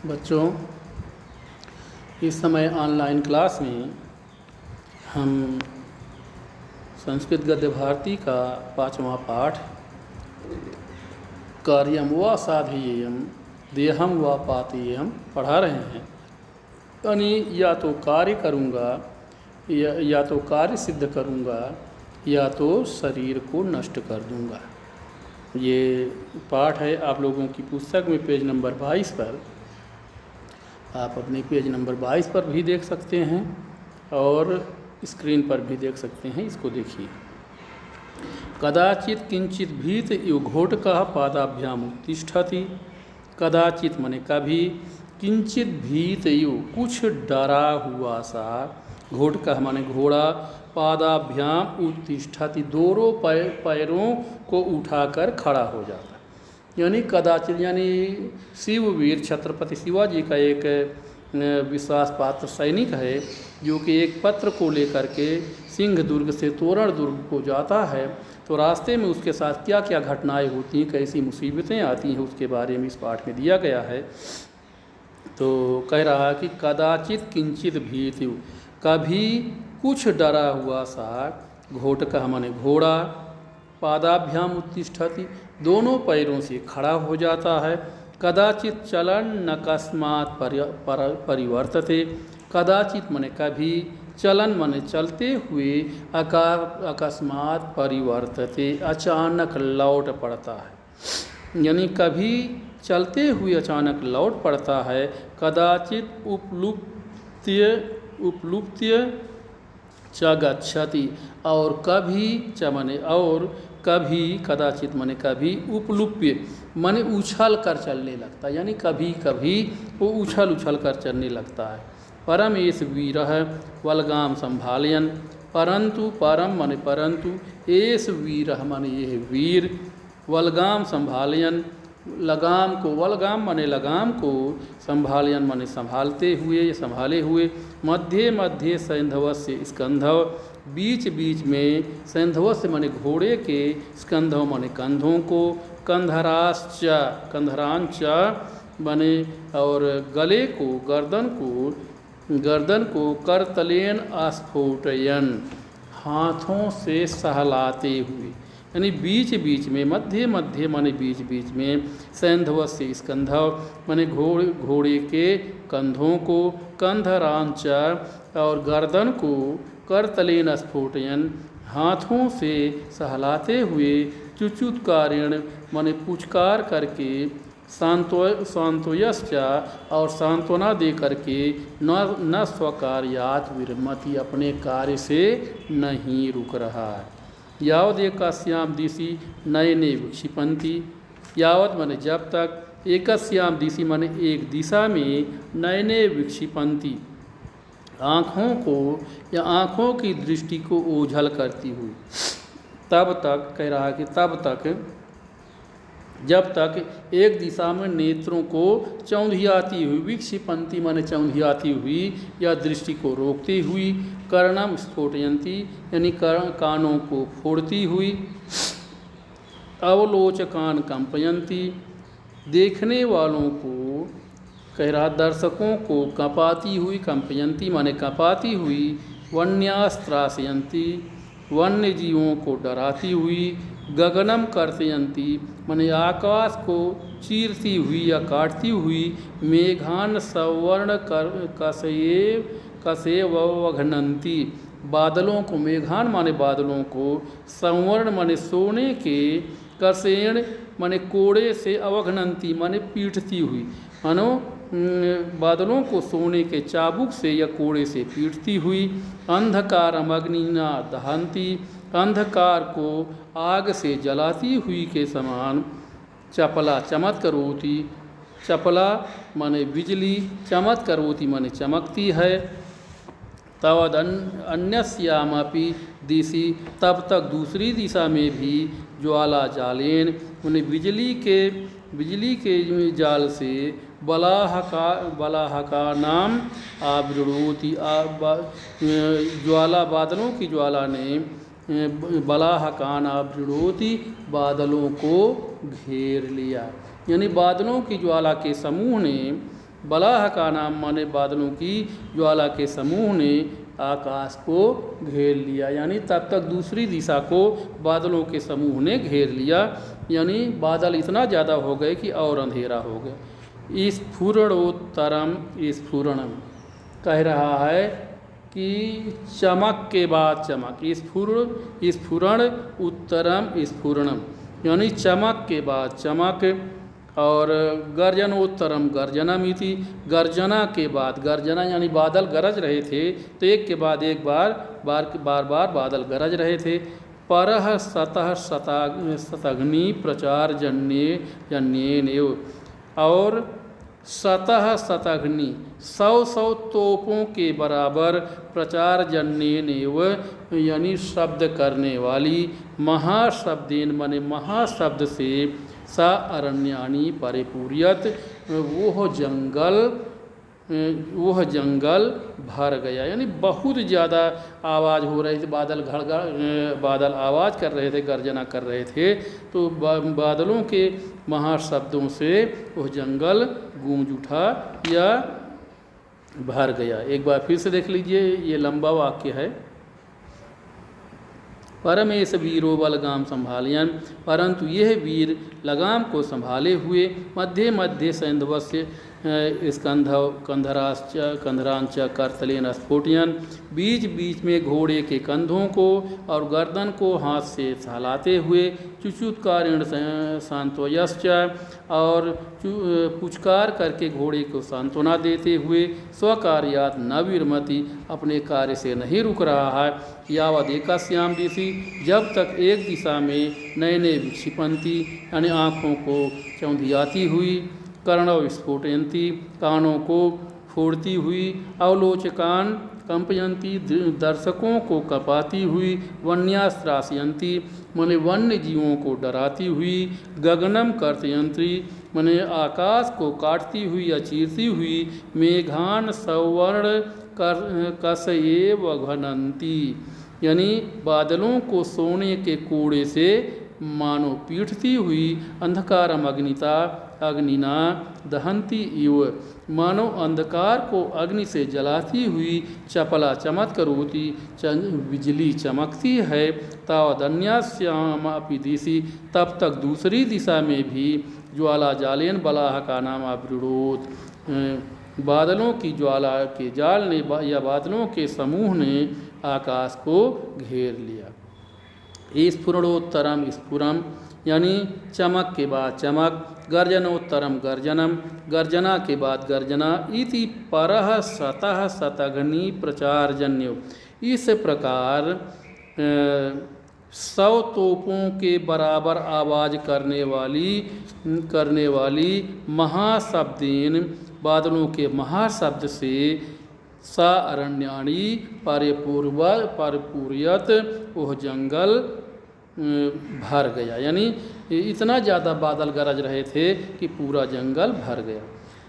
बच्चों, इस समय ऑनलाइन क्लास में हम संस्कृत गद्य भारती का 5वां पाठ कार्यम व साधयेयम देहम व पातेयम पढ़ा रहे हैं। यानी या तो कार्य करूँगा या तो कार्य सिद्ध करूँगा या तो शरीर को नष्ट कर दूँगा। ये पाठ है आप लोगों की पुस्तक में पेज नंबर 22 पर। आप अपने पेज नंबर 22 पर भी देख सकते हैं और स्क्रीन पर भी देख सकते हैं। इसको देखिए। कदाचित किंचित भीत इव घोटकः पादाभ्याम उत्तिष्ठति। कदाचित माने कभी, किंचित भीत इव कुछ डरा हुआ सा, घोटकः माने घोड़ा, पादाभ्याम उत्तिष्ठति दोनों पैरों को उठाकर खड़ा हो जाता। यानी कदाचित यानी शिववीर छत्रपति शिवाजी का एक विश्वास पात्र सैनिक है जो कि एक पत्र को लेकर के सिंह दुर्ग से तोरण दुर्ग को जाता है। तो रास्ते में उसके साथ क्या क्या घटनाएं होती हैं, कैसी मुसीबतें आती हैं, उसके बारे में इस पाठ में दिया गया है। तो कह रहा है कि कदाचित किंचित भीति, कभी कुछ डरा हुआ सा, घोटकः माने घोड़ा, पादाभ्याम उत्तिष्ठति दोनों पैरों से खड़ा हो जाता है। कदाचित चलन नकस्मात् परिवर्तते। कदाचित माने कभी, चलन माने चलते हुए, अकस्मात् परिवर्तते अचानक लौट पड़ता है। यानी कभी चलते हुए अचानक लौट पड़ता है। कदाचित उपलुप्त्य च गच्छति, और कभी च माने और कभी, कदाचित माने कभी, उपलुप्य माने उछल कर चलने लगता है। यानी कभी कभी वो उछल कर चलने लगता है। परम एष वीरः वल्गाम संभालयन्, परंतु परम माने परंतु, एष वीरः माने यह वीर, वल्गाम संभालयन् लगाम को, वल्गाम माने लगाम को, संभालयन् माने संभालते हुए, संभाले हुए, मध्य मध्य सैंधवस्य स्कंधव बीच बीच में, सैंधवस्य माने घोड़े के, स्कंधव माने कंधों को, कंधराश्च कंधरांच माने और गले को, गर्दन को करतलेन आस्फोटयन हाथों से सहलाते हुए। यानी बीच बीच में, मध्य मध्य माने बीच बीच में, सैंधवस्य स्कंधव माने घोड़े के कंधों को, कंधरांच और गर्दन को, करतलेन स्फोटयन हाथों से सहलाते हुए, चुचुत्कारेण माने पुचकार करके, सांत्वयश्च और सांत्वना दे करके, न स्वकार्यात् विरमति अपने कार्य से नहीं रुक रहा है। यावद एकस्याम दिशि नयने विक्षिपन्ति, यावत माने जब तक, एकस्याम दिशि माने एक दिशा में, नयने विक्षिपन्ति आँखों को या आँखों की दृष्टि को ओझल करती हुई, तब तक कह रहा है कि तब तक, जब तक एक दिशा में नेत्रों को चौंधियाती हुई, विक्षिपन्ति माने चौंधियाती हुई या दृष्टि को रोकती हुई, कर्णम स्फोटयन्ति यानी कानों को फोड़ती हुई, अवलोचकान कंपयन्ति देखने वालों को, कह रहा दर्शकों को कंपाती हुई, कंपयन्ति माने कंपाती हुई, वन्यास्त्रासयन्ति वन्य जीवों को डराती हुई, गगनम कर्तयन्ति माने आकाश को चीरती हुई या काटती हुई, मेघान सवर्ण कसेव वघ्नन्ति बादलों को, मेघान माने बादलों को, संवर्ण माने सोने के, कसेण माने कोड़े से, अवघ्नन्ति माने पीटती हुई, मानो बादलों को सोने के चाबुक से या कोड़े से पीटती हुई, अंधकारम अग्निना दहन्ति अंधकार को आग से जलाती हुई के समान, चपला चमत करोति, चपला माने बिजली, चमत करोति माने चमकती है, तवद अन्यस्यामपि दिशि तब तक दूसरी दिशा में भी, ज्वाला जालेन माने बिजली के जाल से, बलाहका नाम आवृणोति ज्वाला, बादलों की ज्वाला ने, बलाहकान आवृणोति बादलों को घेर लिया। यानी बादलों की ज्वाला के समूह ने बलाह का नाम माने बादलों की ज्वाला के समूह ने आकाश को घेर लिया, यानी तब तक दूसरी दिशा को बादलों के समूह ने घेर लिया, यानी बादल इतना ज़्यादा हो गए कि और अंधेरा हो गया। स्फुरणोत्तरम स्फुरणम कह रहा है कि चमक के बाद चमक, स्फुरण उत्तरम स्फुरणम, यानी चमक के बाद चमक, और गर्जनोत्तरम गर्जनम इति, गर्जना के बाद गर्जना, यानी बादल गरज रहे थे तो एक के बाद एक बार बादल गरज रहे थे। परह सतह शताग्नि प्रचार जन्येनेव, और सतह शताग्नि 100 तोपों के बराबर प्रचार जन्येनेव, यानी शब्द करने वाली, महाशब्देन माने महाशब्द से, सा अरण्यानि परिपूर्यत, वह जंगल भर गया, यानी बहुत ज़्यादा आवाज़ हो रही थी, बादल आवाज़ कर रहे थे, गर्जना कर रहे थे, तो बादलों के महाशब्दों से वह जंगल गूंज उठा या भर गया। एक बार फिर से देख लीजिए, ये लंबा वाक्य है। परमेश वीरो बलगाम संभालयन, परंतु यह वीर लगाम को संभाले हुए मध्य मध्य सैंधवस्य कंधरांच करतलेन स्फोटयन, बीच बीच में घोड़े के कंधों को और गर्दन को हाथ से सहलाते हुए, चुचुत्कारेण सांत्वयश्च, और पुचकार करके घोड़े को सांत्वना देते हुए, स्वकार्यात न विरमति, अपने कार्य से नहीं रुक रहा है, यावद एकस्याम दिशि, जब तक एक दिशा में नयने विक्षिपंती, यानी आँखों को चौंधियाती हुई, कर्णव विस्फोटयंती, कानों को फोड़ती हुई, अवलोचकान कंपयंती, दर्शकों को कपाती हुई, वन्यास्त्रासयंती माने वन्य जीवों को डराती हुई, गगनम कर्तयंत्री माने आकाश को काटती हुई या चीरती हुई, मेघान सवर्ण कसएव घनंती, यानी बादलों को सोने के कोड़े से मानो पीटती हुई, अंधकारम अग्निना दहंती इव, मानो अंधकार को अग्नि से जलाती हुई, चपला चमक करोति, बिजली चमकती है, तावदन्यास्याम अपि दिशि, तब तक दूसरी दिशा में भी ज्वाला जालेन बलाह का नाम अवृणोत, बादलों की ज्वाला के जाल ने या बादलों के समूह ने आकाश को घेर लिया। स्फुरणोत्तरम स्फुरम, यानी चमक के बाद चमक, गर्जनोत्तरम गर्जनम, गर्जना के बाद गर्जना, इति परह सतह शताग्नि प्रचारजन्य, इस प्रकार 100 तोपों के बराबर आवाज़ करने वाली महाशब्देन, बादलों के महाशब्द से, सा अरण्याणी परिपूर्यत, वह जंगल भर गया, यानी इतना ज़्यादा बादल गरज रहे थे कि पूरा जंगल भर गया।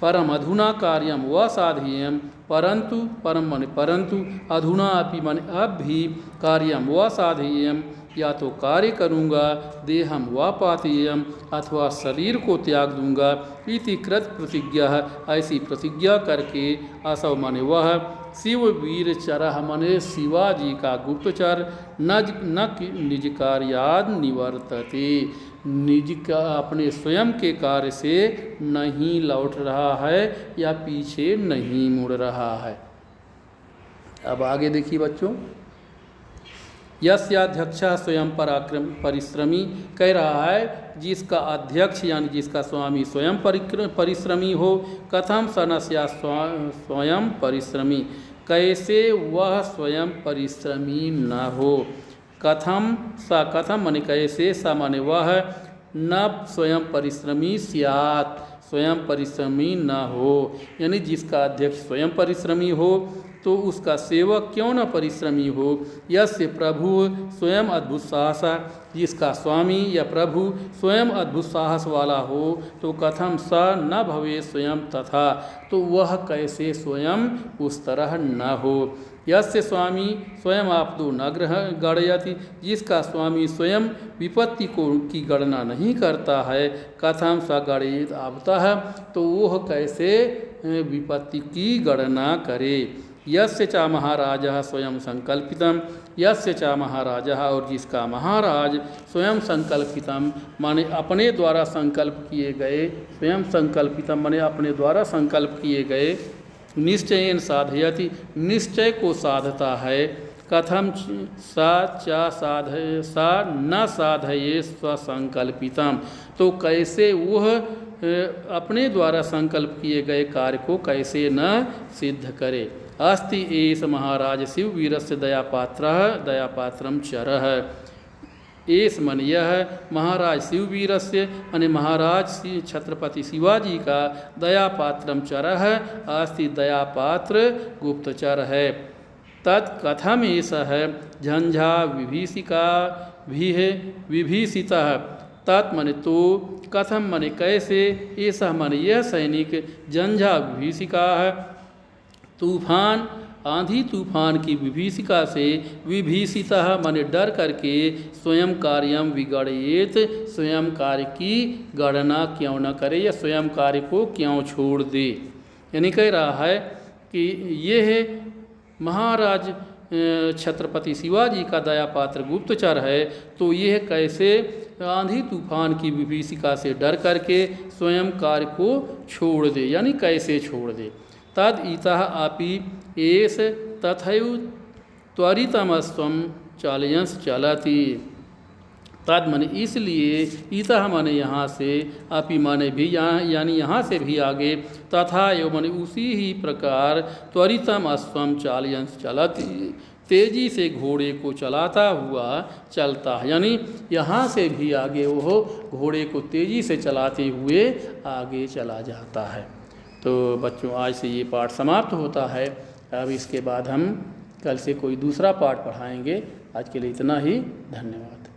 परम अधुना कार्यम व साधेयम, परंतु परम माने परंतु, अधुना अपि माने अब भी, कार्यम व साधेयम या तो कार्य करूँगा, देहम व पातेयम अथवा शरीर को त्याग दूंगा, इति कृत प्रतिज्ञा, ऐसी प्रतिज्ञा करके, असव माने वह, शिव वीर चरह माने शिवाजी का गुप्तचर, न निज कार्याद निवर्तते, निज का अपने स्वयं के कार्य से नहीं लौट रहा है या पीछे नहीं मुड़ रहा है। अब आगे देखिए बच्चों, यस्याध्यक्ष स्वयं परिश्रमी, कह रहा है जिसका अध्यक्ष यानी जिसका स्वामी स्वयं परिश्रमी हो, कथम सनस्या स्वयं परिश्रमी, कैसे वह स्वयं परिश्रमी न हो, कथम माने कैसे, सा माने वह, न स्वयं परिश्रमी स्यात्, स्वयं परिश्रमी न हो, यानी जिसका अध्यक्ष स्वयं परिश्रमी हो तो उसका सेवक क्यों न परिश्रमी हो। यस्य प्रभु स्वयं अद्भुत साहस, जिसका स्वामी या प्रभु स्वयं अद्भुत साहस वाला हो तो कथम स न भवे स्वयं तथा, तो वह कैसे स्वयं उस तरह न हो। यस्य स्वामी स्वयं आपदो न गणयति, जिसका स्वामी स्वयं विपत्ति की गणना नहीं करता है, कथम स गणित आपतः, तो वह कैसे विपत्ति की गणना करे। यस्य च महाराजः स्वयं संकल्पितम, यस्य च महाराजः और जिसका महाराज स्वयं संकल्पितम माने अपने द्वारा संकल्प किए गए, स्वयं संकल्पितम माने अपने द्वारा संकल्प किए गए, निश्चयेन साधयति निश्चय को साधता है, कथम सा चा साधय सा न साधये स्वसंकल्पितम, तो कैसे वह अपने द्वारा संकल्प किए गए कार्य को कैसे न सिद्ध करे। अस्ति एष महाराज शिववीरस्य दयापात्रः दयापात्रम चरः। एष मन यह महाराज शिववीरस्य माने महाराज छत्रपति शिवाजी का दयापात्रम चरः अस्ति दयापात्र गुप्तचर है। तत्कथम एषः झंझा विभीषिका विभीषितः, तत् मने तो, कथम मने कैसे, ऐसा मने यह सैनिक, झंझा विभीषिका तूफान आंधी तूफान की विभीषिका से, विभीषितः मने डर करके, स्वयं कार्यम विगड़ेत स्वयं कार्य की गणना क्यों न करे या स्वयं कार्य को क्यों छोड़ दे। यानी कह रहा है कि यह महाराज छत्रपति शिवाजी का दयापात्र गुप्तचर है, तो यह कैसे आंधी तूफान की विभीषिका से डर करके स्वयं कार्य को छोड़ दे, यानी कैसे छोड़ दे। तद इतः अपि एष तथैव त्वरितमस्त्वं चालयंस चलति, तद माने इसलिए, इतः माने यहाँ से, अपि माने भी यहाँ यानी यहाँ से भी आगे, तथा एवं माने उसी ही प्रकार, त्वरितम अश्वम चालयंस चलति तेजी से घोड़े को चलाता हुआ चलता है, यानी यहाँ से भी आगे वो घोड़े को तेजी से चलाते हुए आगे चला जाता है। तो बच्चों आज से ये पाठ समाप्त होता है। अब इसके बाद हम कल से कोई दूसरा पाठ पढ़ाएंगे। आज के लिए इतना ही, धन्यवाद।